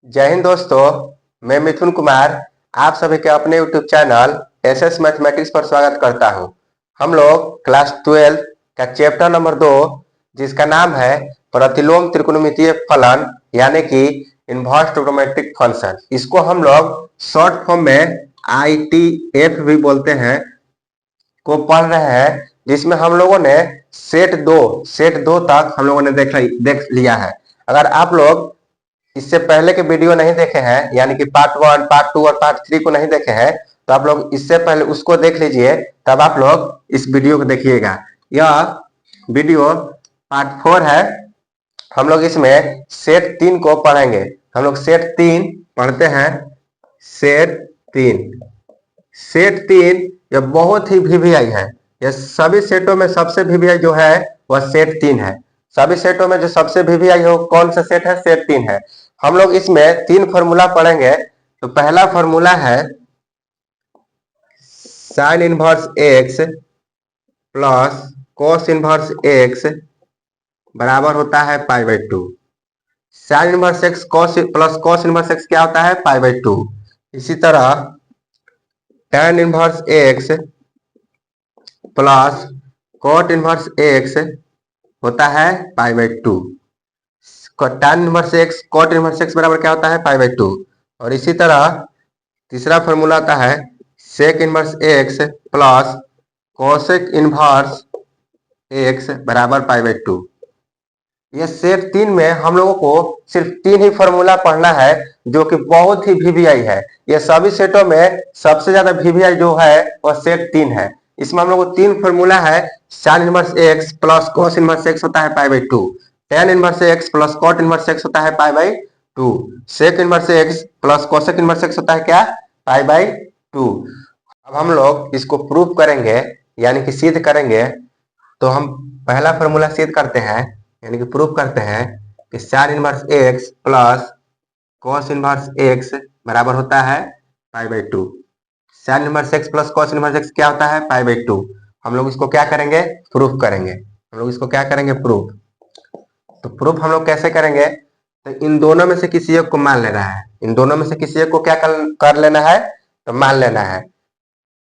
जय हिंद दोस्तों। मैं मिथुन कुमार आप सभी के अपने YouTube चैनल एसएस मैथमेटिक्स पर स्वागत करता हूं। हम लोग क्लास 12 का चैप्टर नंबर 2 जिसका नाम है प्रतिलोम त्रिकोणमितीय फलन यानी कि इनवर्स ट्रिग्नोमेट्रिक फंक्शन, इसको हम लोग शॉर्ट फॉर्म में ITF भी बोलते हैं, को पढ़ रहे हैं, जिसमें हम लोगों ने सेट दो तक हम लोगों ने देख लिया है। अगर आप लोग इससे पहले के वीडियो नहीं देखे हैं यानी कि पार्ट 1, पार्ट 2 और पार्ट 3 को नहीं देखे हैं तो आप लोग इससे पहले उसको देख लीजिए, तब आप लोग इस वीडियो को देखिएगा। यह वीडियो पार्ट 4 है। हम लोग इसमें सेट 3 को पढ़ेंगे। हम लोग सेट 3 पढ़ते हैं। सेट 3 यह बहुत ही वीवीआई है। यह सभी सेटों में सबसे वीवीआई जो है वह सेट 3 है। सभी सेटों में जो सबसे वीवीआई हो कौन सा सेट है? सेट 3 है। हम लोग इसमें 3 फॉर्मूला पढ़ेंगे। तो पहला फॉर्मूला है sine inverse x plus cos inverse x बराबर होता है π/2। Sine inverse x plus cos inverse x क्या होता है? π/2। इसी तरह tan inverse x plus cot inverse x होता है π/2। tan inverse x cot inverse x बराबर क्या होता है? π/2। और इसी तरह तीसरा फॉर्मूला आता है sec inverse x plus cosec inverse x बराबर π/2। ये सेट 3 में हम लोगों को सिर्फ 3 ही फॉर्मूला पढ़ना है जो कि बहुत ही वीवीआई है। ये सभी सेटों में सबसे ज्यादा वीवीआई जो है वह सेट 3 है। इसमें हम लोग को 3 फॉर्मूला है। Sine inverse x plus cos inverse x होता है π/2। tan inverse x plus cot inverse x होता है π/2। Sec inverse x plus cosec inverse x होता है क्या? π/2। अब हम लोग इसको प्रूफ करेंगे यानी कि सिद्ध करेंगे। तो हम पहला फॉर्मूला सिद्ध करते हैं यानी कि प्रूफ करते हैं कि sine inverse x plus cos inverse x बराबर होता है π/2। Sine inverse x plus cos inverse x क्या होता है? π/2। हम लोग इसको क्या करेंगे? प्रूफ करेंगे। हम लोग इसको क्या करेंगे? प्रूफ। तो प्रूफ हम लोग कैसे करेंगे? तो इन दोनों में से किसी एक को मान लेना है। इन दोनों में से किसी एक को क्या कर लेना है? तो मान लेना है।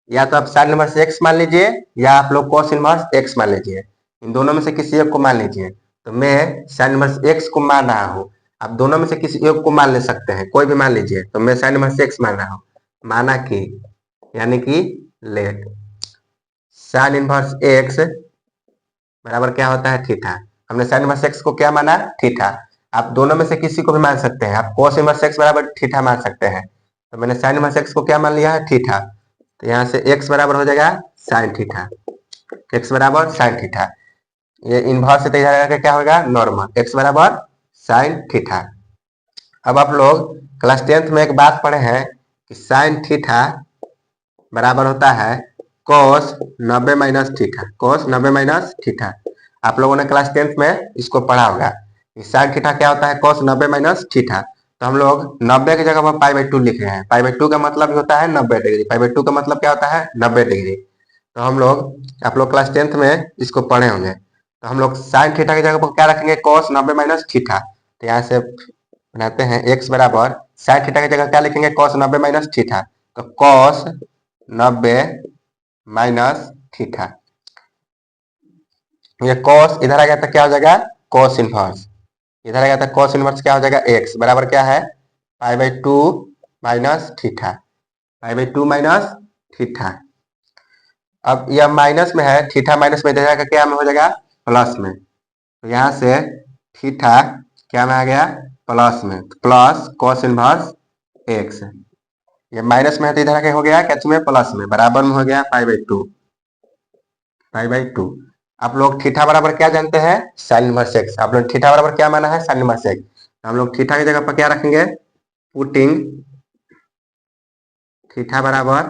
या तो आप साइन इनवर्स एक्स मान लीजिए या आप लोग कॉस इनवर्स एक्स मान लीजिए। इन दोनों में से किसी एक को मान लीजिए। तो मैं साइन इनवर्स एक्स को मान रहा हूँ। आप दोनों में से किसी एक को मान ले सकते हैं, कोई भी मान लीजिए। तो मैं साइन इनवर्स एक्स मान रहा हूँ। माना कि यानी कि लेट साइन इनवर्स एक्स बराबर क्या होता है? थीटा। हमने साइन इनवर्स एक्स को क्या माना? थीटा। आप दोनों में से किसी को भी मान सकते हैं। आप कॉस इनवर्स एक्स बराबर थीटा मान सकते हैं। तो मैंने साइन इनवर्स एक्स को क्या मान लिया है? थीटा। तो यहाँ से x बराबर हो जाएगा साइन थीटा। x बराबर साइन थीटा। ये इनवर्स से तैयार करके क्या होगा? नॉर्मल। x बराबर साइन थीटा। अब आप लोग क्लास 10th में एक बात पढ़े हैं कि साइन थीटा बराबर होता है cos 90 minus theta. cos 90 minus theta आप लोगों ने क्लास 10th में इसको पढ़ा होगा। साइन थीटा क्या होता है? cos 90 minus theta. तो हम लोग 90 की जगह पर π/2 लिख रहे हैं। π/2 का मतलब होता है 90 डिग्री। π/2 का मतलब क्या होता है? 90 डिग्री। तो हम लोग आप लोग क्लास 10th में इसको पढ़े होंगे। तो हम लोग साइन थीटा की जगह पर क्या रखेंगे? cos 90 minus theta. तो यहाँ से बनाते हैं x बराबर साइन थीटा की जगह क्या लिखेंगे? cos 90 minus theta. तो cos 90 माइनस थीटा। ये cos इधर आ गया तो क्या हो जाएगा? cos inverse. इधर आ गया तो cos इनवर्स क्या हो जाएगा? x बराबर क्या है? π/2 माइनस थीटा। π/2 minus theta. अब यह माइनस में है, थीटा माइनस में इधर क्या में हो जाएगा? प्लस में। तो यहाँ से थीटा क्या में आ गया? प्लस में। Plus cos inverse x। ये माइनस में है तो इधर आके हो गया क्या में? प्लस में। बराबर में हो गया π/2। आप लोग थीटा बराबर क्या जानते हैं? Sign inverse x. आप लोग थीटा बराबर क्या माना है? Sine inverse x. हम लोग थीटा की जगह पर क्या रखेंगे? पुटिंग थीटा बराबर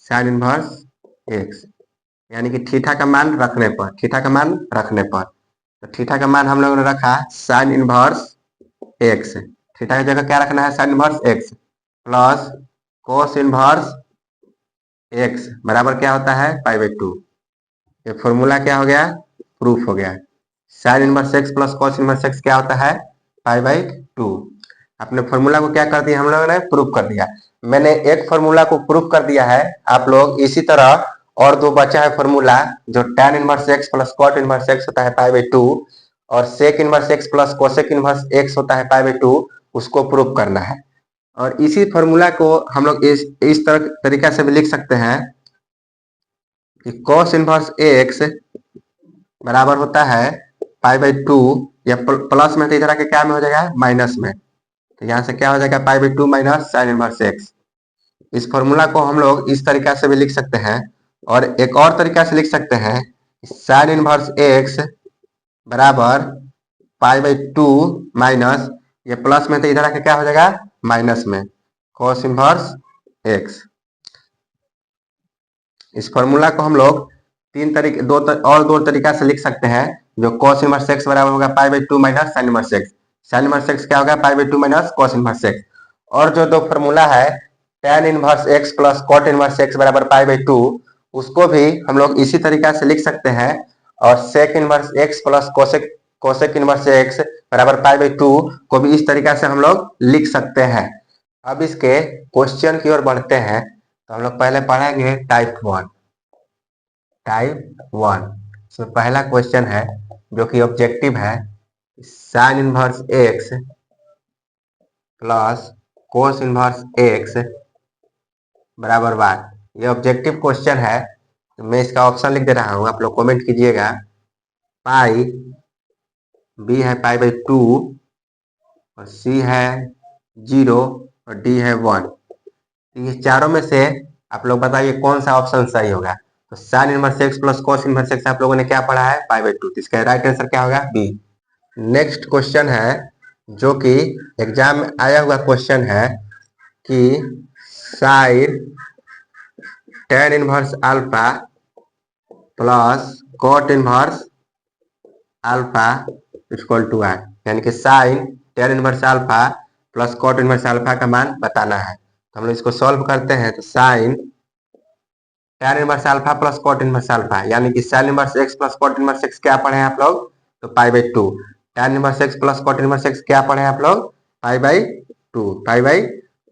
साइन इनवर्स एक्स। यानी कि थीटा का मान रखने पर, थीटा का मान रखने पर, तो थीटा का मान हम लोगों ने रखा साइन इनवर्स एक्स। थीटा की जगह क्या रखना है? Sine inverse x plus cos inverse x बराबर क्या होता है? π/2। ये फॉर्मूला क्या हो गया? प्रूफ हो गया। Sign inverse x plus cos inverse x क्या होता है? π/2। अपने फॉर्मूला को क्या कर दिया, हम लोगों ने प्रूफ कर दिया। मैंने एक फॉर्मूला को प्रूफ कर दिया है, आप लोग इसी तरह और दो बचा है फॉर्मूला, जो tan inverse x plus cot inverse x होता है पाई बाई 2 और sec inverse x plus cosec inverse x होता है पाई बाई 2, उसको प्रूफ करना है। और इसी फॉर्मूला को हम लोग इस तरह तरीका से भी लिख सकते हैं कि cos इनवर्स x बराबर होता है पाई बाई 2, या प्लस में तो इधर आके क्या में हो जाएगा, माइनस में, तो यहाँ से क्या हो जाएगा पाई by 2 minus sign inverse x। इस फॉर्मूला को हम लोग इस तरीका से भी लिख सकते हैं, और एक और तरीका से लिख सकते हैं साइन इनवर्स x बराबर पाई बाई 2 माइनस, ये प्लस में तो इधर आके क्या हो जाएगा माइनस में, cos इनवर्स x। इस फॉर्मूला को हम लोग तीन तरीके और दो तरीका से लिख सकते हैं, जो cos इनवर्स x बराबर होगा पाई by 2 minus sign inverse x। Sign inverse x क्या होगा, पाई by 2 minus cos inverse x। और जो दो फॉर्मूला है tan inverse x plus cot inverse x बराबर पाई बाई 2, उसको भी हम लोग इसी तरीका से लिख सकते हैं। और sec inverse x plus cosec inverse x बराबर पाई बाई 2 को भी इस तरीका से हम लोग लिख सकते हैं। अब इसके क्वेश्चन की ओर बढ़ते हैं, तो हम लोग पहले पढ़ेंगे टाइप 1। टाइप 1 इसमें पहला क्वेश्चन है जो कि ऑब्जेक्टिव है, sine inverse x plus cos inverse x बराबर 1। ये ऑब्जेक्टिव क्वेश्चन है, तो मैं इसका ऑप्शन लिख दे रहा हूँ, आप लोग कमेंट कीजिएगा। पाई, बी है पाई बाई 2, और सी है 0, और डी है 1। तो ये चारों में से आप लोग बताइए कौन सा ऑप्शन सही होगा। तो sign inverse x plus cos inverse x आप लोगों ने क्या पढ़ा है, पाई बाई 2, तो इसका राइट आंसर क्या होगा, बी। नेक्स्ट क्वेश्चन है जो कि एग्जाम में आया हुआ क्वेश्चन है कि sine tan inverse alpha plus cot inverse alpha equal to r, यानी कि sine tan inverse alpha plus cot inverse alpha का मान बताना है। तो हम लोग इसको सॉल्व करते हैं, तो sine tan inverse alpha plus cot inverse alpha, यानी कि sine inverse x plus cot inverse x क्या पढ़े हैं आप लोग, तो pi by 2। tan inverse x plus cot inverse x क्या पढ़े हैं आप लोग, पाई बाई 2, पाई बाई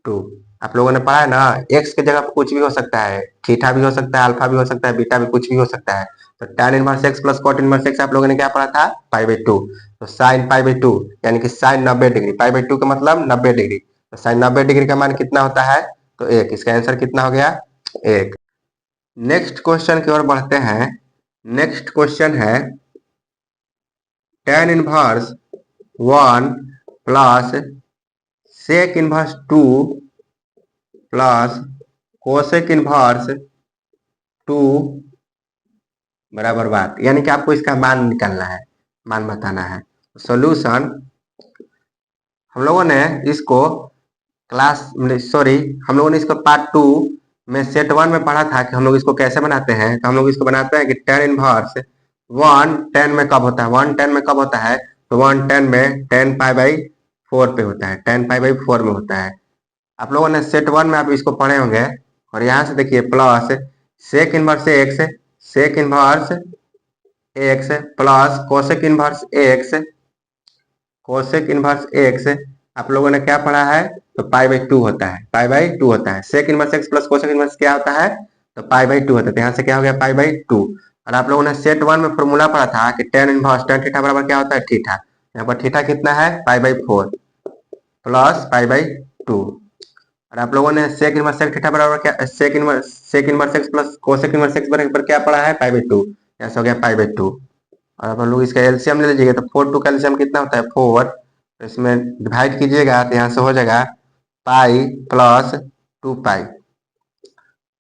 2। आप लोगों ने पढ़ा है ना, x की जगह पर कुछ भी हो सकता है, थीटा भी हो सकता है, अल्फा भी हो सकता है, बीटा भी, कुछ भी हो सकता है। तो tan inverse x plus cot inverse x आप लोगों ने क्या पढ़ा था, पाई बाई 2। तो साइन पाई बाई 2 यानी कि साइन 90 डिग्री, पाई बाई 2 का मतलब 90 डिग्री, तो साइन 90 डिग्री का मान कितना होता है, तो 1। इसका आंसर कितना हो गया, 1। नेक्स्ट क्वेश्चन की ओर बढ़ते हैं। नेक्स्ट क्वेश्चन है tan inverse 1 plus sec inverse 2 plus cosec inverse 2 बराबर बात, यानी कि आपको इसका मान निकालना है, मान बताना है। सॉल्यूशन हम लोगों ने इसको हम लोगों ने इसको पार्ट 2 में सेट 1 में पढ़ा था कि हम लोग इसको कैसे बनाते हैं। तो हम लोग इसको बनाते हैं कि tan इनवर्स 1 10 में कब होता है, 1 10 में कब होता है, तो 1 10 में 10 पाई बाई 4 पे होता है, 10 पाई बाई 4 में होता है। आप लोगों ने सेट 1 में आप इसको पढ़े होंगे। और यहाँ से देखिए plus sec inverse x, sec inverse x plus cosec inverse x, cosec inverse x आप लोगों ने क्या पढ़ा है, तो पाई बाई 2 होता है, पाई बाई 2 होता है। Sec inverse x plus cosec inverse क्या होता है, तो पाई बाई 2 होता है, तो यहाँ से क्या हो गया, पाई बाई 2। और आप लोगों ने सेट 1 में फॉर्मूला पढ़ा था कि tan इनवर्स tan थीटा बराबर क्या होता है, थीटा। यहाँ पर थीटा कितना है, pi by 4 plus pi by 2। और आप लोगों ने सेक इनवर्स सेक थीटा बराबर क्या, sec inverse x plus cosec inverse x बराबर क्या पढ़ा है, पाई बाई 2, यहाँ से हो गया पाई बाई 2। और आप लोग इसका एलसीएम ले लीजिएगा, तो 4 2 का एलसीएम कितना होता है, 4। तो इसमें डिवाइड कीजिएगा, तो यहाँ से हो जाएगा पाई प्लस 2 पाई,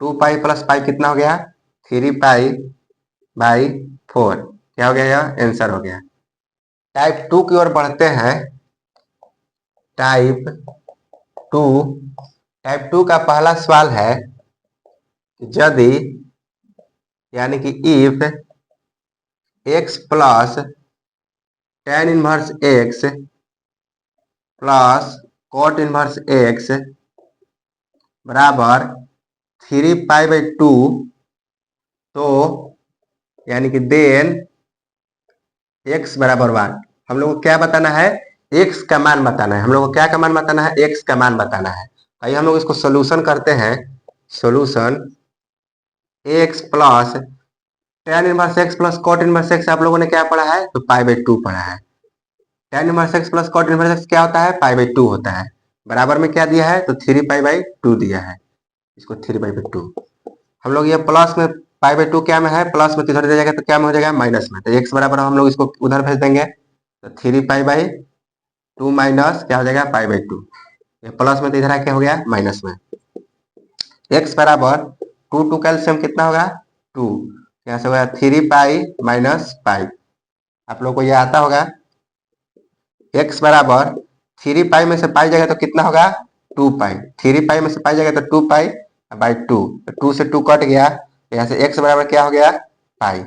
2 पाई प्लस पाई कितना हो गया, 3 पाई बाई 4। क्या हो गया, यह आंसर हो गया। टाइप 2 की ओर बढ़ते हैं। टाइप 2, टाइप 2 का पहला सवाल है यदि, यानी कि if x plus tan inverse x plus cot inverse x बराबर 3 पाई बाई 2, तो यानी कि देन x बराबर 1। हम लोग को क्या बताना है, एक्स का मान बताना है, हम लोग को क्या का मान बताना है, एक्स का मान बताना है। आइए हम लोग इसको सोल्यूशन करते हैं। Solution x plus tan inverse x plus cot inverse x आप लोगों ने क्या पढ़ा है, तो पाई बाई टू पढ़ा है। Tan inverse x plus cot inverse x क्या होता है, पाई बाई टू होता है। बराबर में क्या दिया है, तो थ्री पाई बाई टू दिया है, इसको थ्री पाई बाई टू। हम लोग ये प्लस में पाई बाई टू क्या में है, प्लस में तो इधर दे जाएगा तो क्या में हो जाएगा, माइनस में। तो एक्स बराबर हम लोग इसको उधर भेज देंगे, तो three pi by to minus क्या हो जाएगा, पाई बाई टू। ये प्लस में तो इधर क्या हो गया, माइनस में। एक्स बराबर टू टू कैल्सियम कितना होगा, टू। यहाँ से होगा थ्री पाई माइनस पाई। आप लोग को ये आता होगा। एक्स बराबर थ्री पाई में से पाई जाएगा तो कितना होगा, टू पाई। थ्री पाई में से पाई जाएगा तो two pi by two. Two से टू कट गया, यहाँ से एक्स बराबर क्या हो गया, पाई।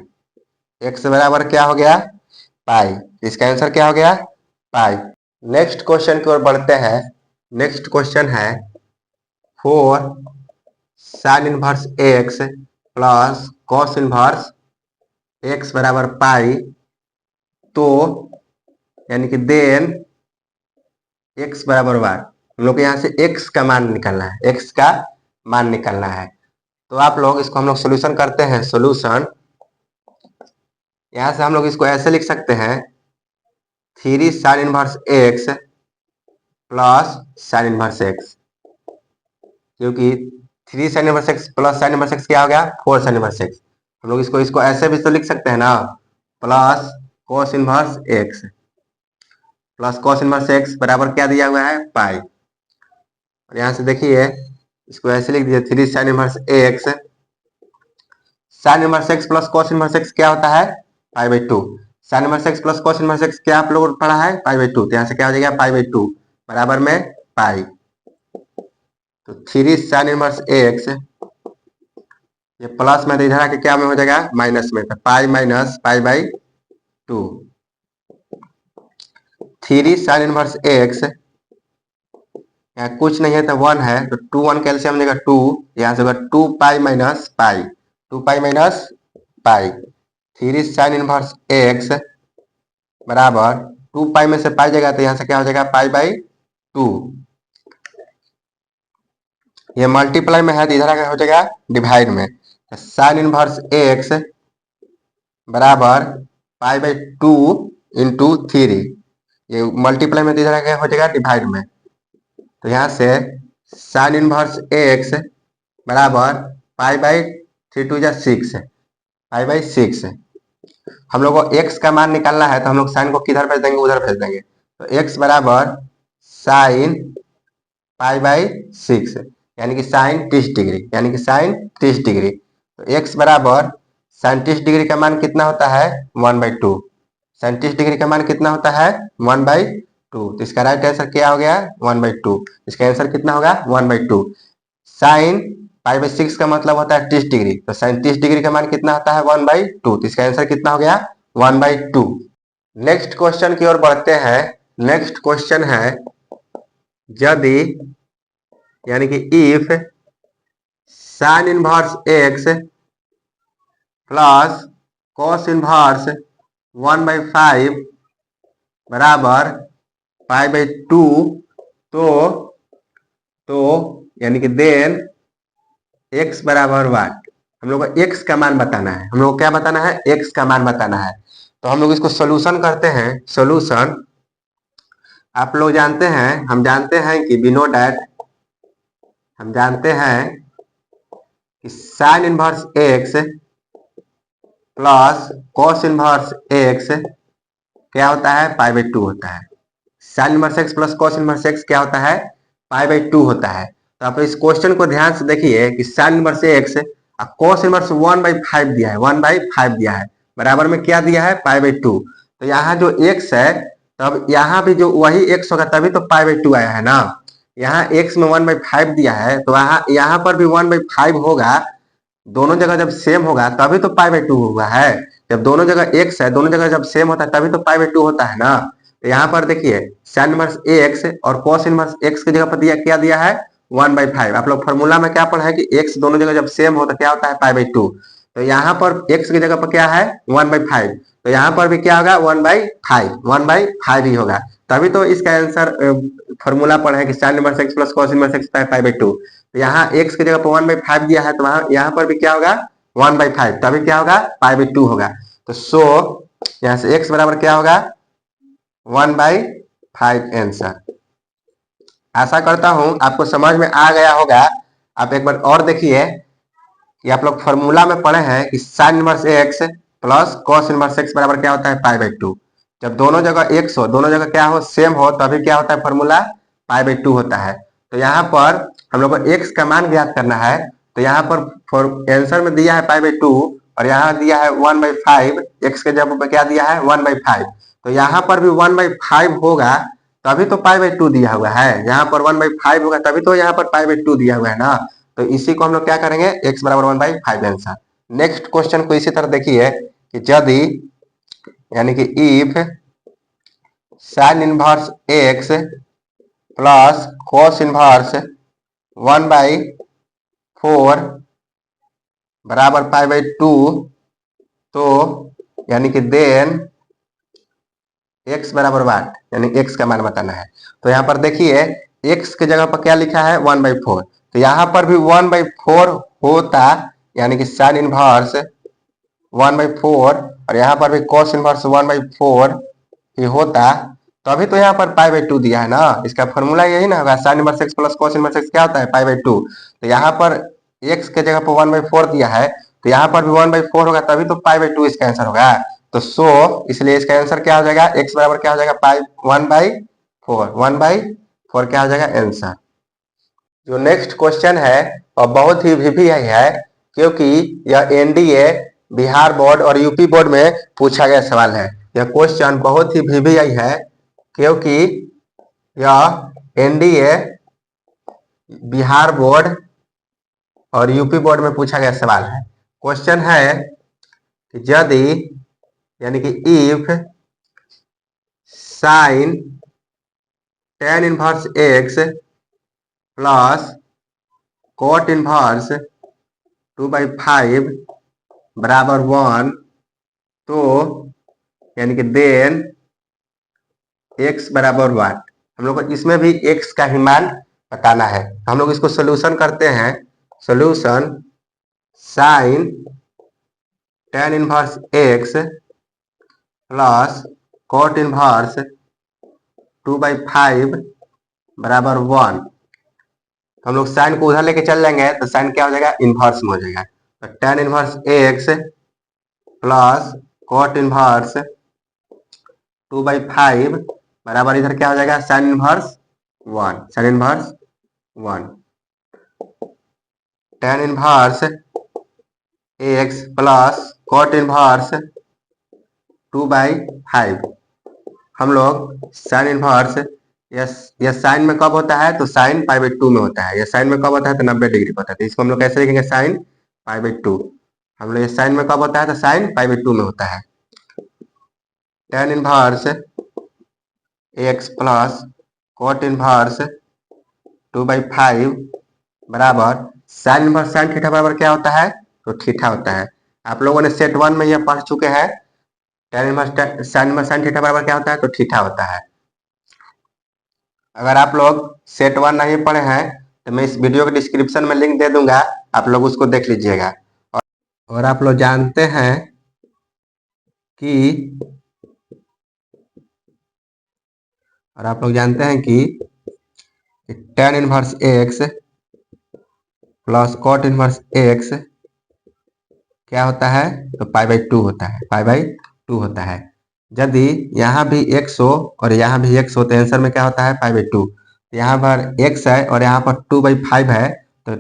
एक्स बराबर क्या हो गया, पाई। इसका आंसर क्या हो गया, पाई। नेक्स्ट क्वेश्चन की ओर बढ़ते हैं। नेक्स्ट क्वेश्चन है four sine inverse x plus cos inverse x बराबर पाई। तो यानी कि देन एक्स बराबर वाई। हम लोग को यहाँ से एक्स का मान निकालना है, एक्स का मान निकालना है। तो आप लोग इसको हम लोग सोल्यूशन करते हैं। सोल्यूशन यहाँ से हम लोग इसको ऐसे लिख सकते हैं, three sine inverse x plus sine inverse x, क्योंकि three sine inverse x plus sine inverse x क्या हो गया, फोर साइन इनवर्स एक्स। हम लोग इसको इसको ऐसे भी तो लिख सकते हैं ना, plus cos inverse x plus cos inverse x बराबर क्या दिया हुआ है, पाई। और यहाँ से देखिए इसको ऐसे लिख दीजिए, three sine inverse x sign inverse x plus cos inverse x क्या होता है, पाई by two. Sign inverse x plus cos inverse x क्या आप लोगों ने पढ़ा है, पाई बाई टू। तो यहाँ से क्या हो जाएगा, पाई बाई टू बराबर में पाई। तो थ्री साइन इनवर्स एक्स ये प्लस में तो इधर आके क्या में हो जाएगा, माइनस में। तो pi minus pi by two. Three sine inverse x यहाँ कुछ नहीं है तो वन है, तो टू वन कैल्सियम देगा टू। यहाँ से होगा two pi minus pi, two pi minus pi. Three sine inverse x बराबर टू पाई में से पाई जाएगा तो यहाँ से क्या हो जाएगा, पाई बाई टू। ये मल्टीप्लाई में है तो इधर आगे हो जाएगा डिवाइड में। तो साइन इनवर्स एक्स बराबर पाई बाई टू इंटू थ्री। ये मल्टीप्लाई में तो इधर आगे हो जाएगा डिवाइड में। तो यहाँ से साइन इनवर्स एक्स बराबर पाई बाई थ्री टू जा सिक्स, पाई बाई सिक्स। हम लोग को एक्स का मान निकालना है तो हम लोग साइन को किधर भेज देंगे, उधर भेज देंगे। तो एक्स बराबर साइन पाई बाई सिक्स, यानी कि साइन 30 डिग्री, यानी कि साइन 30 डिग्री। तो एक्स बराबर साइन 30 डिग्री का मान कितना होता है, one by two. Sine 30 degree का मान कितना होता है, वन बाई टू। तो इसका राइट आंसर क्या हो गया, वन बाई टू। इसका आंसर कितना होगा, one by two. Sine pi by six का मतलब होता है 30 डिग्री, तो साइन 30 डिग्री का मान कितना होता है, वन बाई टू। तो इसका आंसर कितना हो गया, one by to. Next question की ओर बढ़ते हैं। नेक्स्ट क्वेश्चन है, यदि यानी कि if sine inverse x plus cos inverse one by five बराबर पाई बाई टू, तो यानी कि देन एक्स बराबर वाट। हम लोग को एक्स का मान बताना है, हम लोग को क्या बताना है, एक्स का मान बताना है। तो हम लोग इसको सोल्यूशन करते हैं। सोल्यूशन आप लोग जानते हैं, हम जानते हैं कि वी नो डैट, हम जानते हैं कि sine inverse x plus cos inverse x क्या होता है, पाई बाई टू होता है। Sine inverse x plus cos inverse x क्या होता है, पाई बाई टू होता है। तो आप इस क्वेश्चन को ध्यान से देखिए कि साइन इनवर्स एक्स और cos inverse one by five दिया है, वन बाई फाइव दिया है, बराबर में क्या दिया है, पाई बाई टू। तो यहाँ जो एक्स है, तब यहाँ भी जो वही एक्स होगा तभी तो पाई बाई टू आया है ना। यहाँ एक्स में वन बाई फाइव दिया है तो यहाँ पर भी वन बाई फाइव होगा। दोनों जगह जब सेम होगा तभी तो पाई बाई टू हुआ है। जब दोनों जगह एक्स है, दोनों जगह जब सेम होता है तभी तो पाई बाई टू होता है ना। तो यहाँ पर देखिए साइन इनवर्स एक्स और कॉस इनवर्स एक्स की जगह पर दिया क्या दिया है, वन बाई फाइव। आप लोग फॉर्मूला में क्या पढ़ा है कि एक्स दोनों जगह जब सेम होता है क्या होता है, पाई बाई टू। तो यहाँ पर एक्स की जगह पर क्या है, वन बाई फाइव। तो यहाँ पर भी क्या होगा 1/5 ही होगा। तभी तो इसका आंसर फॉर्मूला पढ़ा है कि sine inverse x plus cos inverse x pi by to. तो यहाँ x की जगह पर 1/5 दिया है, तो वहां यहाँ पर भी क्या होगा 1/5, तभी क्या होगा पाई बाई टू होगा। तो सो यहाँ से x बराबर क्या होगा 1/5 आंसर। आशा करता हूं आपको समझ में आ गया होगा। आप एक बार और देखिए कि आप लोग फॉर्मूला में पढ़े हैं कि sine inverse x plus cos inverse x बराबर क्या होता है पाई बाई टू। जब दोनों जगह एक्स हो, दोनों जगह क्या हो सेम हो, तभी क्या होता है फॉर्मूला पाई बाई टू होता है। तो यहाँ पर हम लोग को एक्स का मान ज्ञात करना है। तो यहाँ पर आंसर में दिया है पाई बाई टू और यहाँ दिया है 1/5, एक्स के जगह पर क्या दिया है 1/5। तो यहाँ पर भी 1/5 होगा तभी तो पाई बाई टू दिया हुआ है। यहाँ पर 1/5 होगा तभी तो यहाँ पर पाई बाई टू दिया हुआ है ना। तो इसी को हम लोग क्या करेंगे x बराबर 1/5 आंसर। नेक्स्ट क्वेश्चन को इसी तरह देखिए कि यदि यानी कि if sine inverse x plus cos inverse 1/4 बराबर पाई बाई टू, तो यानी कि देन x बराबर वाट, यानी x का मान बताना है। तो यहाँ पर देखिए x के जगह पर क्या लिखा है 1/4, तो यहाँ पर भी 1/4 होता, यानी कि साइन इनवर्स 1/4 और यहाँ पर भी कॉस इनवर्स 1/4 ही होता, तभी तो यहाँ पर पाई बाई टू दिया है ना। इसका फॉर्मूला यही ना होगा, sign inverse x plus cos inverse x क्या होता है पाई बाई टू। तो यहाँ पर x के जगह पर 1/4 दिया है, तो यहाँ पर भी 1/4 होगा तभी तो पाई बाई टू इसका आंसर होगा। तो सो इसलिए इसका आंसर क्या हो जाएगा x बराबर क्या हो जाएगा पाई 1/4 क्या हो जाएगा आंसर। जो नेक्स्ट क्वेश्चन है और बहुत ही वीवीआई है, क्योंकि यह एनडीए, बिहार बोर्ड और यूपी बोर्ड में पूछा गया सवाल है। यह क्वेश्चन बहुत ही वीवीआई है क्योंकि यह एनडीए, बिहार बोर्ड और यूपी बोर्ड में पूछा गया सवाल है। क्वेश्चन है कि यदि यानी कि if sine tan inverse x plus cot inverse 2/5 बराबर 1, तो यानी कि देन x बराबर 1। हम लोग को इसमें भी x का ही मान बताना है। हम लोग इसको सोल्यूशन करते हैं। Solution sine tan inverse x plus cot inverse 2/5 बराबर 1। हम लोग साइन को उधर लेके चल जाएंगे तो साइन क्या हो जाएगा इनवर्स में हो जाएगा। तो tan inverse x plus cot inverse 2/5 बराबर इधर क्या हो जाएगा sine inverse 1, sine inverse 1। tan inverse x plus cot inverse 2/5। हम लोग साइन इनवर्स, यह साइन में कब होता है तो साइन पाई बाई टू में होता है। यह साइन में कब होता है तो 90 डिग्री पर होता है। तो इसको हम लोग कैसे लिखेंगे साइन पाई बाई टू। हम लोग ये साइन में कब होता है तो साइन पाई बाई टू में होता है। tan inverse x plus cot inverse 2/5 बराबर साइन इनवर्स साइन थीटा बराबर क्या होता है तो थीटा होता है। आप लोगों ने सेट 1 में यह पढ़ चुके हैं। tan inverse sine inverse sine theta बराबर क्या होता है तो थीटा होता है। अगर आप लोग सेट 1 नहीं पढ़े हैं तो मैं इस वीडियो के डिस्क्रिप्शन में लिंक दे दूंगा, आप लोग उसको देख लीजिएगा। और आप लोग जानते हैं कि tan inverse x plus cot inverse x क्या होता है तो पाई बाई टू होता है, पाई बाई टू होता है। यदि यहाँ भी x हो और यहाँ भी x हो तो आंसर में क्या होता है पाई बाई टू। यहाँ पर x है और यहाँ पर 2/5 है, तो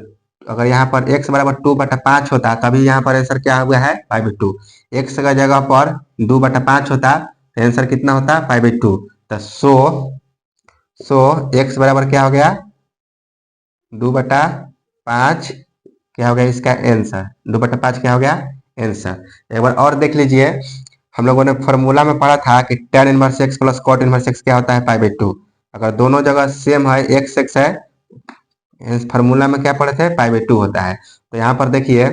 अगर यहाँ पर x बराबर 2/5 होता तभी यहाँ पर आंसर क्या हुआ है पाई बाई टू। x का जगह पर 2/5 होता तो आंसर कितना होता पाई बाई टू। तो सो x बराबर क्या हो गया 2/5 क्या हो गया इसका आंसर, 2/5 क्या हो गया आंसर। एक बार और देख लीजिए, हम लोगों ने फॉर्मूला में पढ़ा था कि tan inverse x plus cot inverse x क्या होता है पाई बाई टू। अगर दोनों जगह सेम है x है, फॉर्मूला में क्या पढ़े थे पाई बाई टू होता है। तो यहाँ पर देखिए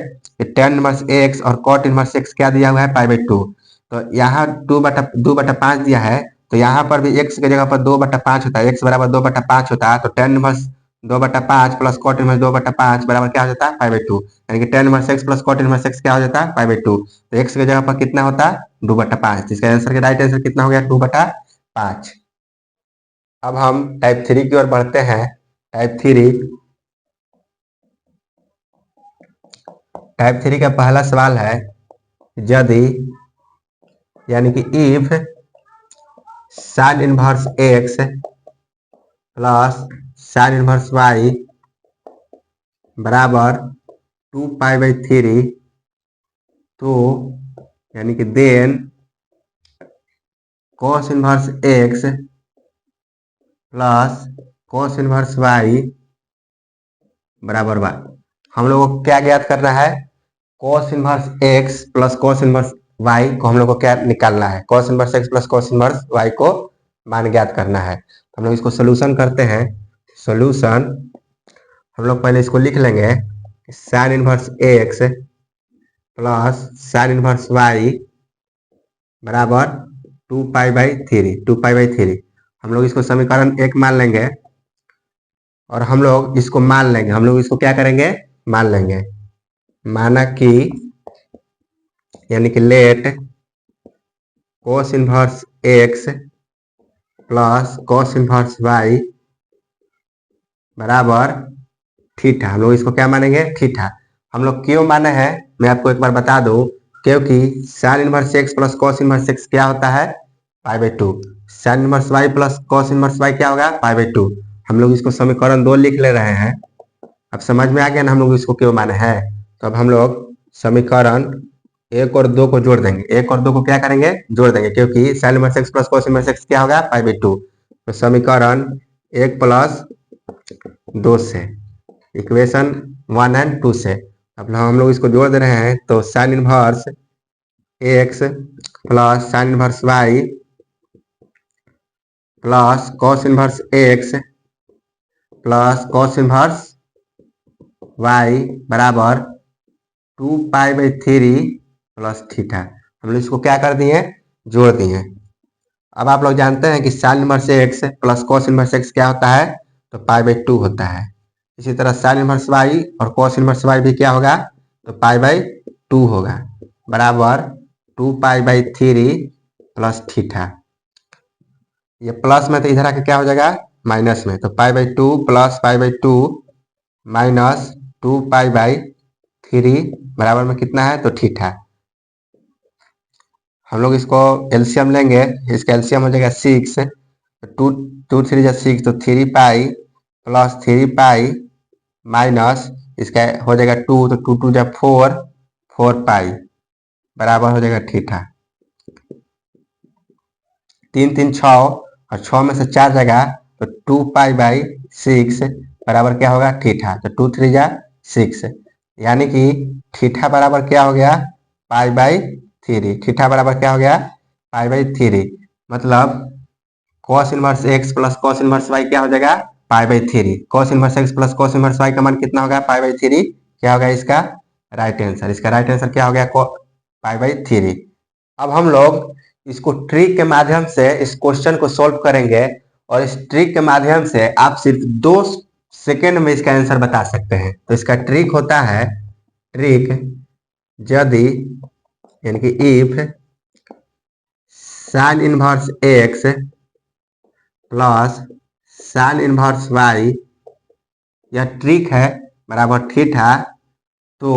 tan इनवर्स x और कॉट इनवर्स x क्या दिया हुआ है पाई बाई टू। तो तो यहाँ 2/5 दिया है, तो यहाँ पर भी x की जगह पर 2/5 होता है, x बराबर 2/5 होता है, तो tan inverse 2/5 plus cot inverse 2/5 बराबर क्या हो जाता है 5/2, यानी कि tan inverse x plus cot inverse x क्या हो जाता है 5/2। तो x की जगह पर कितना होता है 2/5, इसका आंसर के राइट आंसर कितना हो गया 2/5। अब हम टाइप 3 की ओर बढ़ते हैं। टाइप 3 का पहला सवाल है, यदि यानी कि if sine inverse x plus sine inverse y बराबर 2π/3, तो यानी कि then cos inverse x plus cos inverse y बराबर y। हम लोगों को क्या ज्ञात करना है, cos inverse x plus cos inverse y को हम लोग को क्या निकालना है, cos inverse x plus cos inverse y को मान ज्ञात करना है। हम लोग इसको सोल्यूशन करते हैं। सोल्यूशन हम लोग पहले इसको लिख लेंगे, sign inverse x plus sine inverse y बराबर 2π/3। हम लोग इसको समीकरण 1 मान लेंगे और हम लोग इसको मान लेंगे। हम लोग इसको क्या करेंगे, मान लेंगे। माना कि यानी कि let cos inverse x plus cos inverse y बराबर थीटा। हम लोग इसको क्या मानेंगे, थीटा। हम लोग क्यों माने हैं मैं आपको एक बार बता दूं, क्योंकि sine inverse x plus cos inverse x क्या होता है π/2, sine inverse y plus cos inverse y क्या होगा π/2। हम लोग इसको समीकरण 2 लिख ले रहे हैं। अब समझ में आ गया ना हम लोग इसको क्यों माने हैं। तो अब हम लोग समीकरण 1 और 2 को जोड़ देंगे। 1 और 2 को क्या करेंगे, जोड़ देंगे, क्योंकि sine inverse x plus cos inverse x क्या होगा π/2। तो समीकरण 1 प्लस 2 से, इक्वेशन 1 एंड 2 से अब हम लोग इसको जोड़ दे रहे हैं। तो sign inverse x plus sine inverse y plus cos inverse x plus cos inverse y बराबर 2π/3 प्लस थीटा। हम लोग इसको क्या कर दिए, जोड़ दिए। अब आप लोग जानते हैं कि sine inverse x plus cos inverse x क्या होता है, तो π/2 होता है। इसी तरह साइन इनवर्स y और cos इनवर्स y भी क्या होगा, तो π/2 होगा, बराबर 2π/3 प्लस थीटा। ये प्लस में तो इधर आके क्या हो जाएगा माइनस में, तो π/2 प्लस π/2 माइनस 2π/3 बराबर में कितना है, तो थीटा। हम लोग इसको एलसीएम लेंगे, इसका एलसीएम हो जाएगा 6, 2 3 जा 6, तो 3π प्लस 3π माइनस इसका हो जाएगा 2, तो 2 2 जा 4, 4π बराबर हो जाएगा थीटा। 3 3 6 और 6 में से 4 जाएगा, तो 2π/6 बराबर क्या होगा थीटा। तो 2 3 जा 6, यानी कि थीटा बराबर क्या हो गया π/3। थीटा बराबर क्या हो गया π/3, मतलब cos inverse x plus cos inverse y क्या हो जाएगा π/3। cos inverse x plus cos inverse y का मान कितना होगा π/3, क्या होगा इसका राइट आंसर। इसका राइट आंसर क्या हो गया π/3। अब हम लोग इसको ट्रिक के माध्यम से इस क्वेश्चन को सॉल्व करेंगे, और इस ट्रिक के माध्यम से आप सिर्फ 2 सेकेंड में इसका आंसर बता सकते हैं। तो इसका ट्रिक होता है, ट्रिक यदि यानी कि if sine inverse x plus sine inverse y, यह ट्रिक है, बराबर थीटा, तो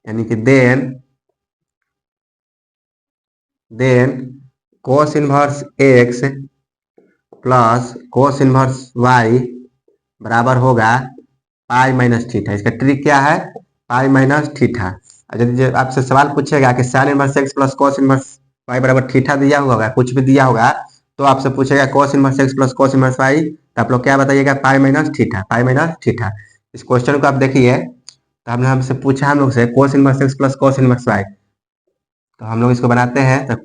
यानी कि then cos inverse x plus cos inverse y बराबर होगा पाई माइनस थीटा। इसका ट्रिक क्या है, पाई माइनस थीटा। यदि आपसे सवाल पूछेगा कि sine inverse x plus cos inverse y बराबर थीटा दिया होगा, कुछ भी दिया होगा, तो आपसे पूछेगा cos inverse x plus cos inverse y, तो आप लोग क्या बताइएगा पाई माइनस थीटा, पाई माइनस थीटा। इस क्वेश्चन को आप देखिए, तो हमने हमसे पूछा हम लोग से cos inverse x plus cos inverse y, तो हम लोग इसको बनाते हैं। तो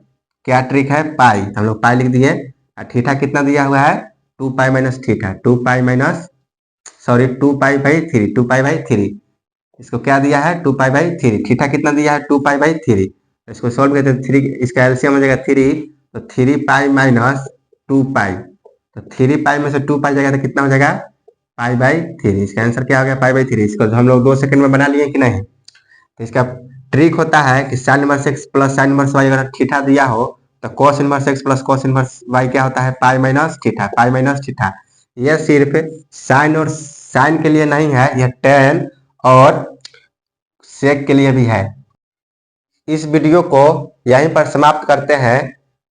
क्या ट्रिक है, पाई, हम लोग पाई लिख दिए। और थीटा कितना दिया हुआ है 2π माइनस थीटा, 2π/3। इसको क्या दिया है 2π/3। थीटा कितना दिया है 2π/3, इसको सॉल्व करते हैं, 3 इसका एलसीएम हो जाएगा 3, तो 3 पाई माइनस 2 पाई, तो 3 पाई में से 2 पाई जाएगा तो कितना हो जाएगा पाई/3। इसका आंसर क्या हो गया पाई/3। इसको हम लोग 2 सेकंड में बना लिए कि नहीं। तो इसका ट्रिक होता है कि sine inverse x plus sine inverse y अगर थीटा दिया हो तो cos inverse x plus cos inverse y क्या होता है पाई/थीटा। यह सिर्फ साइन और साइन के लिए नहीं है, यह टेन और सेक के लिए भी है। इस वीडियो को यहीं पर समाप्त करते हैं।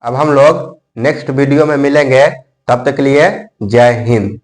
अब हम लोग नेक्स्ट वीडियो में मिलेंगे, तब तक के लिए जय हिंद।